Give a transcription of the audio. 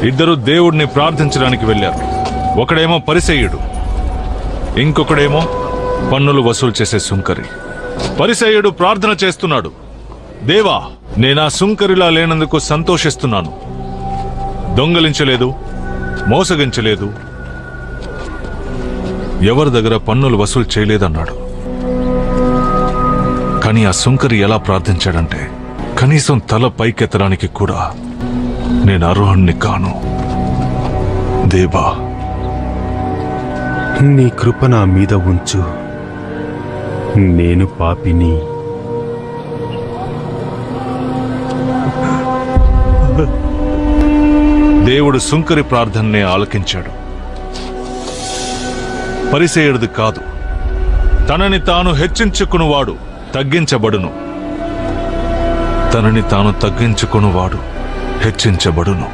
ఇద్దరు దేవుడిని ప్రార్థించడానికి వెళ్ళారు. ఒకడేమో పరిసయ్యుడు, ఇంకొకడేమో పన్నులు వసూలు చేసే సుంకరి. పరిసయ్యుడు ప్రార్థన చేస్తున్నాడు, దేవా, నేనా సుంకరిలా లేనందుకు సంతోషిస్తున్నాను. దొంగలించలేదు, మోసగించలేదు, ఎవరి దగ్గర పన్నులు వసూలు చేయలేదన్నాడు. కానీ ఆ సుంకరి ఎలా ప్రార్థించాడంటే, కనీసం తల పైకెత్తడానికి కూడా నేను అర్హుణ్ణి కాను. దేవా, నీ కృప నా మీద ఉంచు, నేను పాపిని. దేవుడు సుంకరి ప్రార్థననే ఆలకించాడు. పరిసయ్యుడిది కాదు. తనని తాను హెచ్చించుకునివాడు తగ్గించబడును, తనని తాను తగ్గించుకునివాడు హెచ్చించబడును.